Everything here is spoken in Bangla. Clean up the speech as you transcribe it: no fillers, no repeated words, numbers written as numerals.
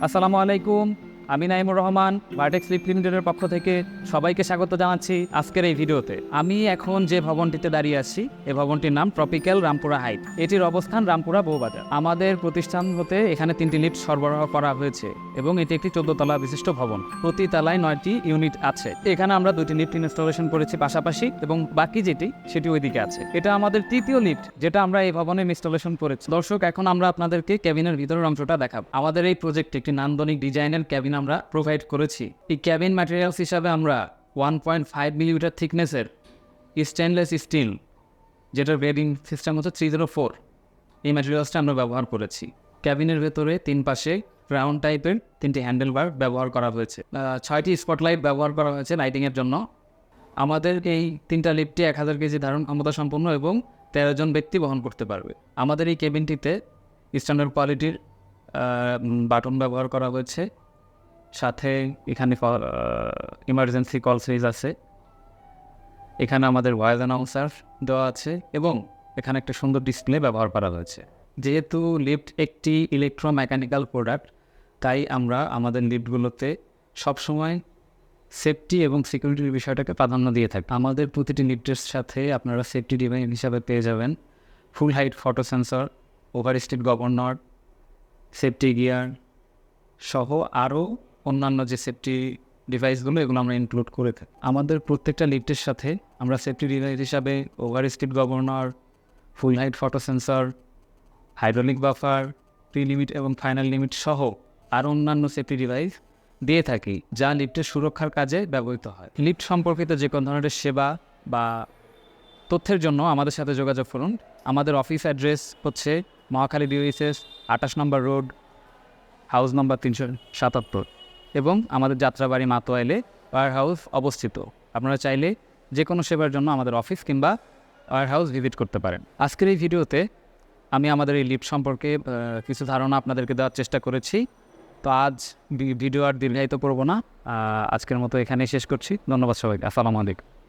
আসসালামু আলাইকুম, আমি নাইমুর রহমান ভার্টেক্স লিফট লিমিটেডের পক্ষ থেকে সবাইকে স্বাগত জানাচ্ছি আজকের এই ভিডিওতে। আমি এখন যে ভবনটিতে দাঁড়িয়ে আছি, এই ভবনটির নাম ট্রপিক্যাল রামপুরা হাইট। এটির অবস্থান রামপুরা বউবাজার। আমাদের প্রতিষ্ঠান হতে এখানে 3টি লিফট সরবরাহ করা হয়েছে এবং এটি একটি 14 তলা বিশিষ্ট ভবন। প্রতি তলায় 9টি ইউনিট আছে। এখানে আমরা 2টি লিফট ইনস্টলেশন করেছি পাশাপাশি, এবং বাকি যেটি সেটি ওইদিকে আছে। এটা আমাদের 3য় লিফট যেটা আমরা এই ভবনে ইনস্টলেশন করেছি। দর্শক, এখন আমরা আপনাদেরকে ক্যাবিনের ভিতরের অংশটা দেখাবো। আমাদের এই প্রজেক্টে একটি নান্দনিক ডিজাইনের ক্যাবিন আমরা প্রোভাইড করেছি। এই ক্যাবিন ম্যাটেরিয়ালস হিসাবে আমরা 1.5 মিলিমিটার থিকনেসের স্টেনলেস স্টিল, যেটার গ্রেডিং সিস্টেম হচ্ছে 304, এই ম্যাটেরিয়ালসটা আমরা ব্যবহার করেছি। ক্যাবিনের ভেতরে 3 পাশে রাউন্ড টাইপের 3টি হ্যান্ডেল বার ব্যবহার করা হয়েছে। 6টি স্পটলাইট ব্যবহার করা হয়েছে লাইটিংয়ের জন্য। আমাদের এই 3টা লিফটটি 1000 কেজি ধারণ ক্ষমতা সম্পন্ন এবং 13 জন ব্যক্তি বহন করতে পারবে। আমাদের এই কেবিনটিতে স্ট্যান্ডার্ড কোয়ালিটির বাটন ব্যবহার করা হয়েছে। সাথে এখানে ইমার্জেন্সি কল সুইচ আছে। এখানে আমাদের ভয়েস অ্যানাউন্সার দেওয়া আছে এবং এখানে একটা সুন্দর ডিসপ্লে ব্যবহার করা হয়েছে। যেহেতু লিফট একটি ইলেকট্রোমেকানিক্যাল প্রোডাক্ট, তাই আমরা আমাদের লিফটগুলোতে সবসময় সেফটি এবং সিকিউরিটির বিষয়টাকে প্রাধান্য দিয়ে থাকি। আমাদের প্রতিটি লিফটের সাথে আপনারা সেফটি ডিভাইস হিসাবে পেয়ে যাবেন ফুল height photo sensor, over stead governor, safety gear সহ আরও অন্যান্য যে সেফটি ডিভাইসগুলো, এগুলো আমরা ইনক্লুড করে থাকি। আমাদের প্রত্যেকটা লিফটের সাথে আমরা সেফটি ডিভাইস হিসাবে ওভার স্টিড গভর্নর, ফুল height photo sensor, hydraulic buffer, pre limit এবং ফাইনাল লিমিট সহ আরও অন্যান্য সেফটি ডিভাইস দিয়ে থাকি, যা লিফটের সুরক্ষার কাজে ব্যবহৃত হয়। লিফট সম্পর্কিত যে কোনো ধরনের সেবা বা তথ্যের জন্য আমাদের সাথে যোগাযোগ করুন। আমাদের অফিস অ্যাড্রেস হচ্ছে মহাখালী DOHS 28 নম্বর রোড, হাউস নম্বর 377, এবং আমাদের যাত্রাবাড়ি মাতোয়াইলে ওয়ার হাউস অবস্থিত। আপনারা চাইলে যে কোনো সেবার জন্য আমাদের অফিস কিংবা ওয়ার হাউস ভিজিট করতে পারেন। আজকের এই ভিডিওতে আমি আমাদের এই লিফট সম্পর্কে কিছু ধারণা আপনাদেরকে দেওয়ার চেষ্টা করেছি। তো আজ ভিডিও আর দীর্ঘায়িত করব না, আজকের মতো এখানেই শেষ করছি। ধন্যবাদ সবাইকে। আসসালামু আলাইকুম।